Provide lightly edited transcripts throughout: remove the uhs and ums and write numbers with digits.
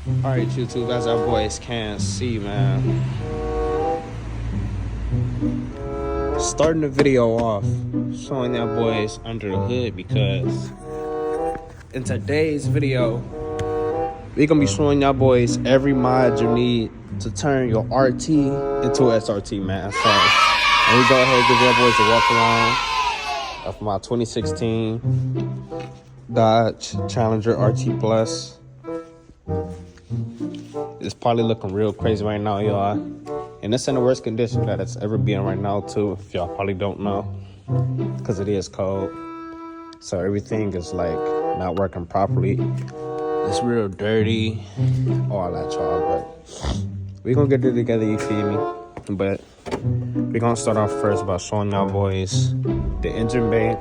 Alright, YouTube, as our boys can see, man. Starting the video off, showing our boys under the hood because in today's video, we're gonna be showing y'all boys every mod you need to turn your RT into a SRT, man. So, let me go ahead and give y'all boys a walk around of my 2016 Dodge Challenger RT Plus. It's probably looking real crazy right now, y'all. And it's in the worst condition that it's ever been right now, too, if y'all probably don't know. Because it is cold. So everything is, like, not working properly. It's real dirty. All that, y'all. But we're going to get it together, you feel me? But we're going to start off first by showing y'all boys the engine bay.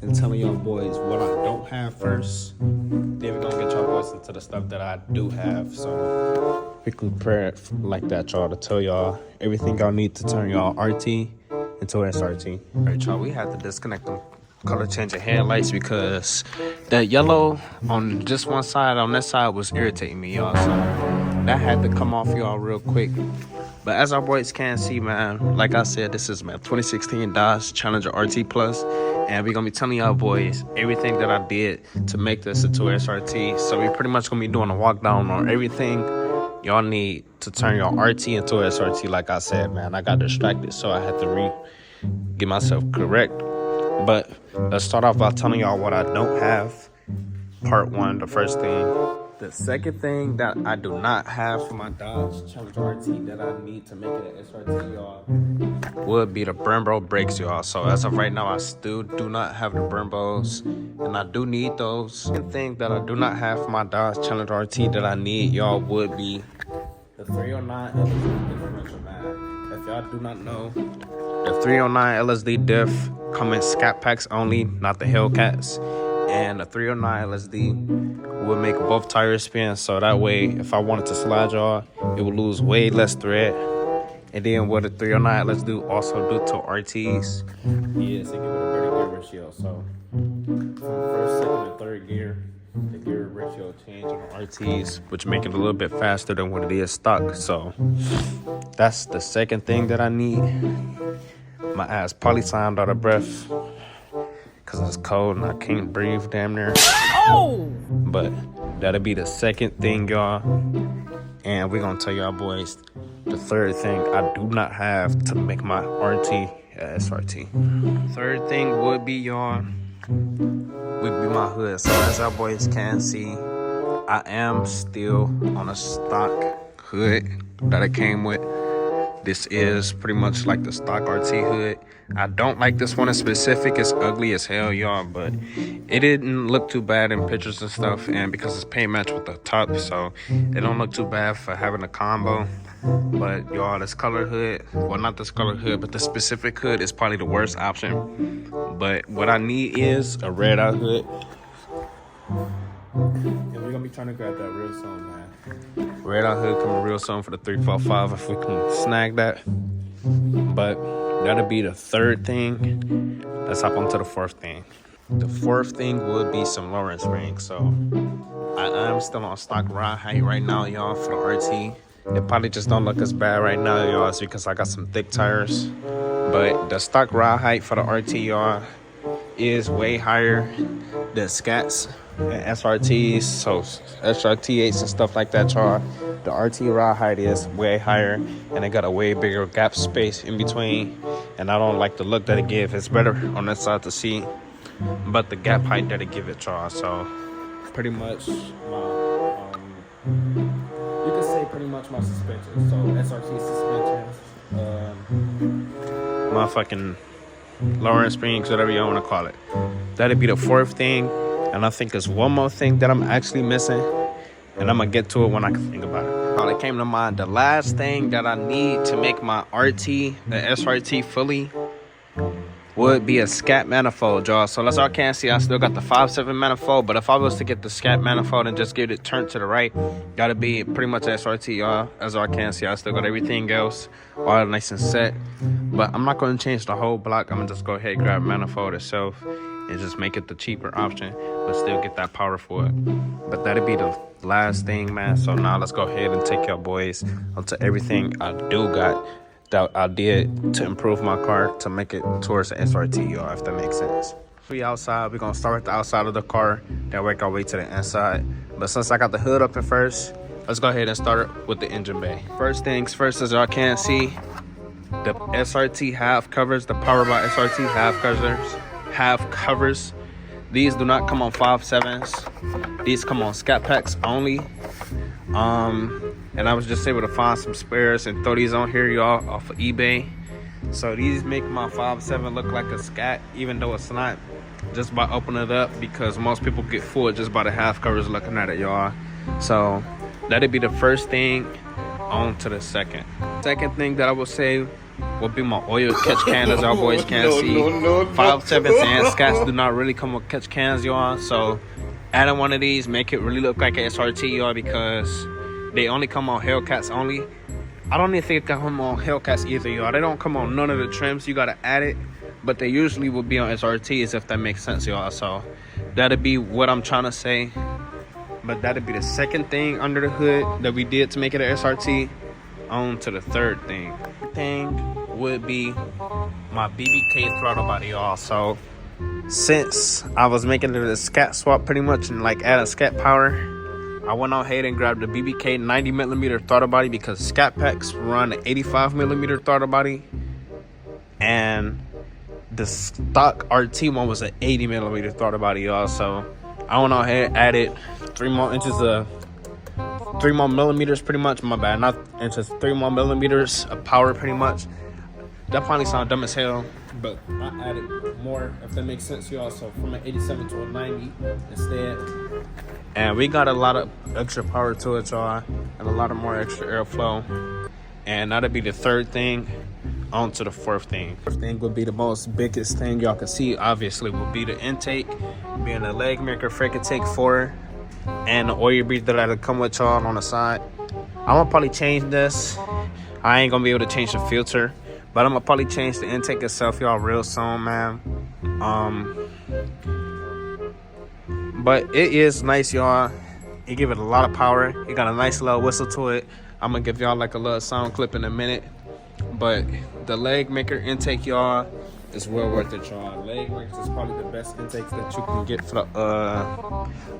And telling y'all boys what I don't have first. Then we're gonna get y'all boys into the stuff that I do have. So we can prepare it like that, y'all, to tell y'all everything y'all need to turn y'all RT into an SRT. All right, y'all, we had to disconnect them color changing headlights because that yellow on just one side, on this side, was irritating me, y'all. So that had to come off, y'all, real quick. But as our boys can see, man, like I said, this is my 2016 Dodge Challenger RT Plus, and we're gonna be telling y'all boys everything that I did to make this into an SRT. So we're pretty much gonna be doing a walk down on everything y'all need to turn your RT into an SRT. Like I said, man, I got distracted, so I had to get myself correct. But let's start off by telling y'all what I don't have. Part one, the first thing. The second thing that I do not have for my Dodge Challenger RT that I need to make it an SRT, y'all, would be the Brembo brakes, y'all. So as of right now, I still do not have the Brembos, and I do need those. Second thing that I do not have for my Dodge Challenger RT that I need, y'all, would be the 309 LSD differential, man. If y'all do not know, the 309 LSD diff come in scat packs only, not the Hellcats. And the 309 LSD would make both tires spin, so that way, if I wanted to slide y'all, it would lose way less thread. And then what the 309 LSD also do to RTs is it give it a better gear ratio. So from first, second, and third gear, the gear ratio change on the RTs, which make it a little bit faster than what it is stock. So that's the second thing that I need. My ass probably sound out of breath because it's cold and I can't breathe damn near. Oh! But that'll be the second thing, y'all. And we're gonna tell y'all boys the third thing I do not have to make my RT SRT. Third thing would be, y'all, would be my hood. So as our boys can see, I am still on a stock hood that it came with. This is pretty much like the stock RT hood. I don't like this one in specific. It's ugly as hell, y'all, but it didn't look too bad in pictures and stuff, and because it's paint match with the top, so it don't look too bad for having a combo. But y'all, this color hood, well, not this color hood, but the specific hood is probably the worst option. But what I need is a red out hood. And we're gonna be trying to grab that real soon, man. Red out hood coming real soon for the 345 if we can snag that. But that'll be the third thing. Let's hop on to the fourth thing. The fourth thing would be some lowering springs. So I am still on stock ride height right now, y'all, for the RT. It probably just don't look as bad right now, y'all. It's because I got some thick tires. But the stock ride height for the RT, y'all, is way higher than scats and SRTs. So SRT8s and stuff like that, y'all. The RT ride height is way higher, and it got a way bigger gap space in between. And I don't like the look that it gives. It's better on this side to see, but the gap height that it give it, y'all. So pretty much my you can say pretty much my suspension. So SRT suspensions, my fucking lowering springs, whatever you want to call it. That'd be the fourth thing. And I think there's one more thing that I'm actually missing, and I'm gonna get to it when I can think about it. All that came to mind, the last thing that I need to make my RT, the SRT fully, would be a scat manifold, y'all. So as y'all can see, I still got the 5.7 manifold, but if I was to get the scat manifold and just get it turned to the right, gotta be pretty much SRT, y'all. As y'all can see, I still got everything else all nice and set, but I'm not gonna change the whole block. I'm gonna just go ahead and grab manifold itself and just make it the cheaper option, but still get that power for it. But that'd be the last thing, man. So now let's go ahead and take y'all boys onto everything I got that I did to improve my car to make it towards the SRT, y'all, if that makes sense. We outside, we're gonna start with the outside of the car, then work our way to the inside. But since I got the hood up at first, let's go ahead and start with the engine bay. First things first, as y'all can see, the SRT half covers, the Power by SRT half covers. These do not come on 5.7s. These come on scat packs only. And I was just able to find some spares and throw these on here, y'all, off of eBay. So these make my 5.7 look like a scat, even though it's not, just by opening it up, because most people get fooled just by the half covers looking at it, y'all. So that'd be the first thing. On to the second thing that I will say will be my oil catch can, as y'all boys can see. 5.7s and scats do not really come with catch cans, y'all. So adding one of these make it really look like an SRT, y'all, because they only come on Hellcats only. I don't even think they come on Hellcats either, y'all. They don't come on none of the trims. You gotta add it, but they usually will be on SRTs, if that makes sense, y'all. So that'd be what I'm trying to say. But that'd be the second thing under the hood that we did to make it an SRT. On to the third thing. Would be my BBK throttle body, y'all. So since I was making it a scat swap pretty much and like adding scat power, I went on ahead and grabbed the BBK 90mm throttle body, because scat packs run an 85mm throttle body, and the stock RT one was an 80mm throttle body, y'all. So I went on ahead and added 3 more millimeters pretty much. My bad, not inches, 3 more millimeters of power pretty much. That probably sounds dumb as hell, but I added more, if that makes sense, y'all. So from an 87 to a 90 instead. And we got a lot of extra power to it, y'all, and a lot of more extra airflow. And that'll be the third thing. On to the fourth thing. Fourth thing would be the most biggest thing y'all can see, obviously, would be the intake, being a leg maker freaking take 4, and the oil breather that'll come with y'all on the side. I'm gonna probably change this. I ain't gonna be able to change the filter, but I'm gonna probably change the intake itself, y'all, real soon, man. But it is nice, y'all. It give it a lot of power. It got a nice little whistle to it. I'm gonna give y'all like a little sound clip in a minute. But the leg maker intake, y'all, is well worth it, y'all. Leg makers is probably the best intake that you can get for the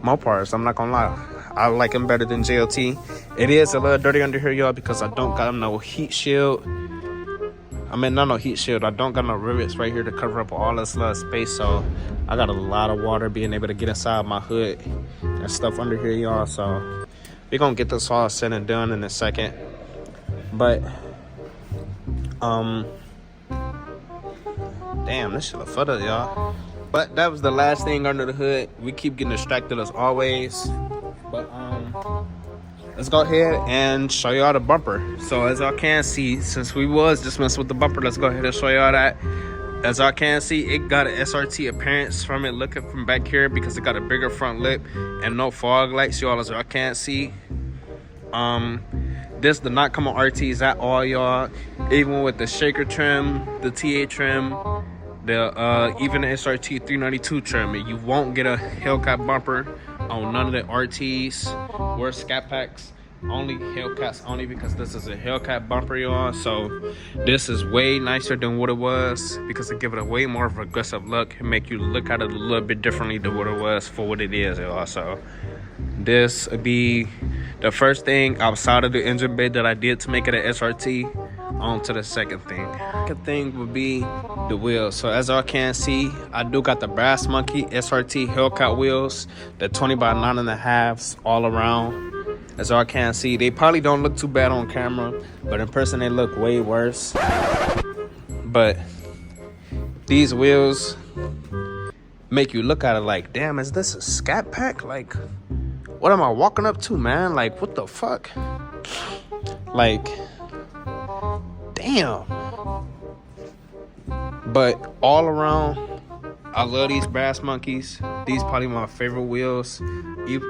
mopars. I'm not gonna lie, I like them better than JLT. It is a little dirty under here, y'all, because I don't got no heat shield. I mean, not no heat shield. I don't got no rivets right here to cover up all this little space. So I got a lot of water being able to get inside my hood and stuff under here, y'all. So we're gonna get this all said and done in a second. But damn, this shit look fun, y'all. But that was the last thing under the hood. We keep getting distracted as always. But let's go ahead and show y'all the bumper. So as y'all can see, since we was just messing with the bumper, let's go ahead and show y'all that. As y'all can see, it got an SRT appearance from it looking from back here, because it got a bigger front lip and no fog lights, y'all, as y'all can see. This did not come on RTs at all, y'all. Even with the shaker trim, the TA trim, the even the SRT 392 trim, you won't get a Hellcat bumper on none of the RTs or scat packs. Only Hellcats only, because this is a Hellcat bumper, y'all. So this is way nicer than what it was, because it give it a way more of an aggressive look and make you look at it a little bit differently than what it was for what it is, y'all. So this would be the first thing outside of the engine bay that I did to make it an SRT. On to the second thing. Second thing would be the wheels. So as y'all can see, I do got the Brass Monkey SRT Hellcat wheels, the 20x9.5s all around. As y'all can see, they probably don't look too bad on camera, but in person they look way worse. But these wheels make you look at it like, damn, is this a scat pack? Like, what am I walking up to, man? Like, what the fuck? Like, damn. But all around, I love these Brass Monkeys. These probably my favorite wheels.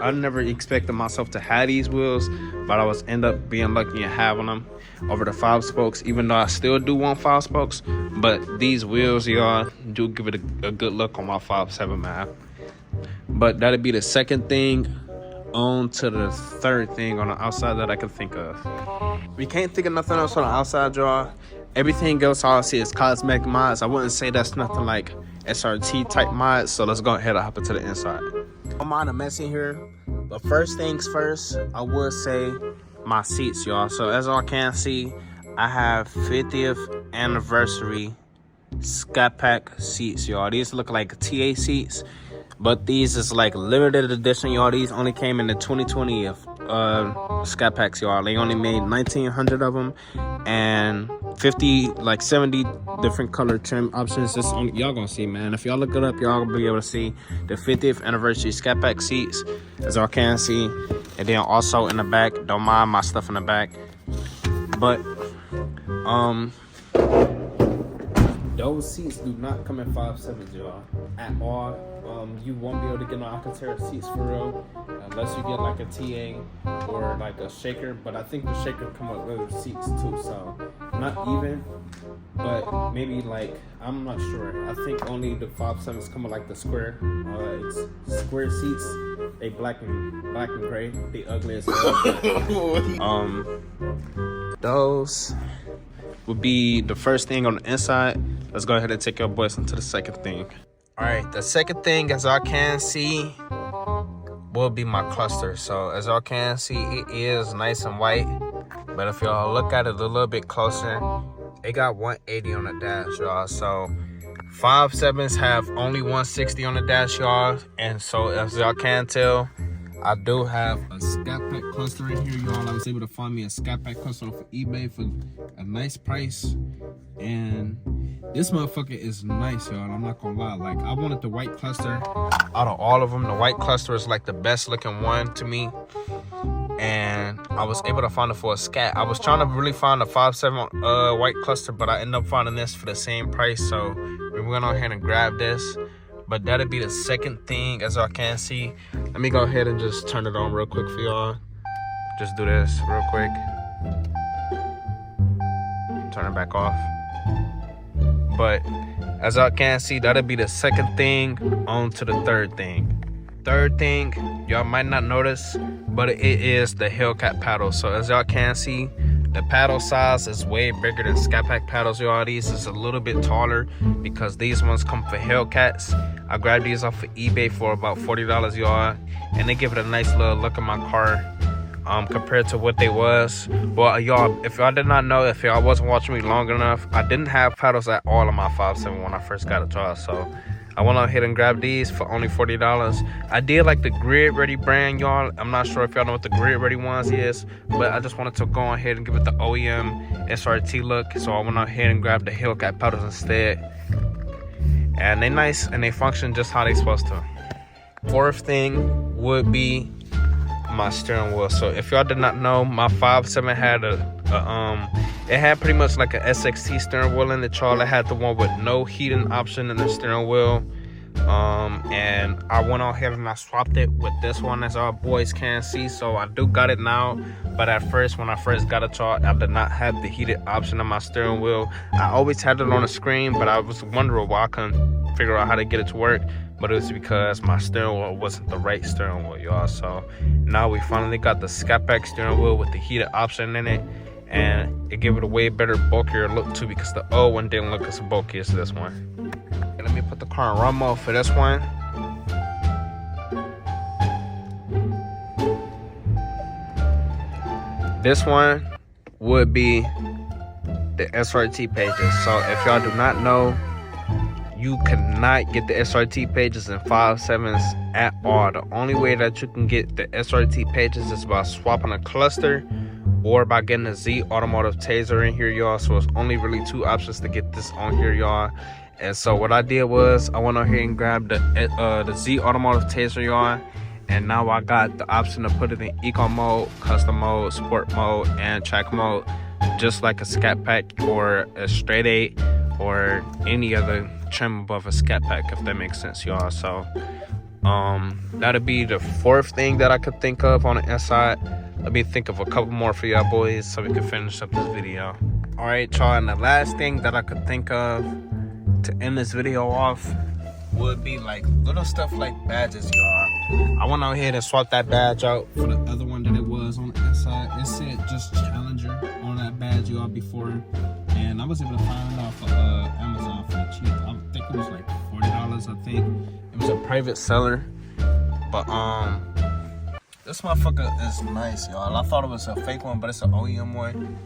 I never expected myself to have these wheels, but I was end up being lucky and having them over the 5 spokes, even though I still do want 5 spokes. But these wheels, y'all, do give it a good look on my 5.7, man. But that'll be the second thing. On to the third thing on the outside that I can think of. We can't think of nothing else on the outside, y'all. Everything else I see is cosmetic mods. I wouldn't say that's nothing like SRT type mods. So let's go ahead and hop into the inside. Don't mind the mess in here, but first things first, I would say my seats, y'all. So as y'all can see, I have 50th anniversary scatpack seats, y'all. These look like TA seats, but these is like limited edition, y'all. These only came in the 2020 scatpacks, y'all. They only made 1,900 of them, and 70 different color trim options. This only y'all gonna see, man. If y'all look it up, y'all gonna be able to see the 50th anniversary scatpack seats, as y'all can see. And then also in the back, don't mind my stuff in the back, but those seats do not come in 5.7s, y'all, at all. You won't be able to get no Alcantara seats for real, unless you get like a TA or like a shaker. But I think the shaker come with leather seats too, so not even, but maybe like, I'm not sure. I think only the 5.7s come with like the square, it's square seats. They black and gray. They ugly as hell. Those would be the first thing on the inside. Let's go ahead and take your boys into the second thing. All right, the second thing, as y'all can see, will be my cluster. So as y'all can see, it is nice and white, but if y'all look at it a little bit closer, it got 180 on the dash, y'all. So 5.7s have only 160 on the dash, y'all. And so as y'all can tell, I do have a scatpack cluster in here, y'all. I was able to find me a scatpack cluster off of eBay for a nice price, and this motherfucker is nice, y'all. I'm not gonna lie. Like, I wanted the white cluster out of all of them. The white cluster is like the best looking one to me, and I was able to find it for a scat. I was trying to really find a 5.7 white cluster, but I ended up finding this for the same price, so we went on ahead and grabbed this. But that'll be the second thing, as y'all can see. Let me go ahead and just turn it on real quick for y'all. Just do this real quick. Turn it back off. But as y'all can see, that'll be the second thing. On to the third thing. Third thing, y'all might not notice, but it is the Hellcat paddle. So as y'all can see, the paddle size is way bigger than scatpack paddles, y'all. These is a little bit taller because these ones come for Hellcats. I grabbed these off of eBay for about $40, y'all, and they give it a nice little look in my car compared to what they was. Well, y'all, if y'all did not know, if y'all wasn't watching me long enough, I didn't have paddles at all on my 5.7 when I first got it, y'all. So I went ahead and grabbed these for only $40. I did like the Grid Ready brand, y'all. I'm not sure if y'all know what the Grid Ready ones is, but I just wanted to go ahead and give it the OEM SRT look. So I went ahead and grabbed the Hellcat paddles instead. And they nice and they function just how they supposed to. Fourth thing would be my steering wheel. So if y'all did not know, my 5.7 had it had pretty much like a SXT steering wheel in it, y'all. It had the one with no heating option in the steering wheel. And I went on ahead and I swapped it with this one, as our boys can see. So I do got it now, but at first, when I first got it, y'all, I did not have the heated option on my steering wheel. I always had it on the screen, but I was wondering why I couldn't figure out how to get it to work. But it was because my steering wheel wasn't the right steering wheel, y'all. So now we finally got the scatpack steering wheel with the heated option in it, and it gave it a way better, bulkier look too, because the old one didn't look as bulky as this one. And let me put the car in run mode for this one. This one would be the SRT pages. So if y'all do not know, you cannot get the SRT pages in 5.7s at all. The only way that you can get the SRT pages is by swapping a cluster or by getting a Z Automotive Taser in here, y'all. So it's only really two options to get this on here, y'all. And so what I did was I went on here and grabbed the Z Automotive Taser, y'all. And now I got the option to put it in eco mode, custom mode, sport mode, and track mode, just like a scatpack or a straight 8 or any other trim above a scatpack, if that makes sense, y'all. So That'll be the fourth thing that I could think of on the inside. Let me think of a couple more for y'all boys so we can finish up this video. All right, y'all, and the last thing that I could think of to end this video off would be like little stuff like badges, y'all. I went out here and swapped that badge out for the other one that it was on the inside. It said just Challenger on that badge, y'all, before. And I was able to find it off of Amazon for the cheap. I think it was like $40, I think. It was a private seller. But this motherfucker is nice, y'all. I thought it was a fake one, but it's an OEM one.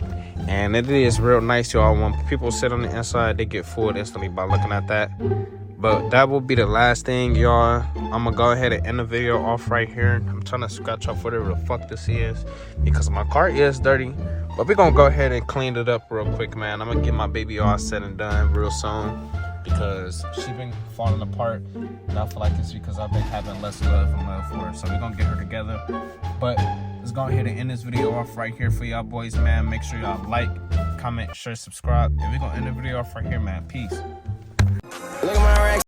And it is real nice, y'all. When people sit on the inside, they get fooled instantly by looking at that. But that will be the last thing, y'all. I'm gonna go ahead and end the video off right here. I'm trying to scratch off whatever the fuck this is because my car is dirty. But we're gonna go ahead and clean it up real quick, man. I'm gonna get my baby all said and done real soon because she been falling apart. And I feel like it's because I've been having less love and love for her. So we're gonna get her together. But let's go ahead and end this video off right here for y'all boys, man. Make sure y'all like, comment, share, subscribe. And we're gonna end the video off right here, man. Peace. Look at my racks.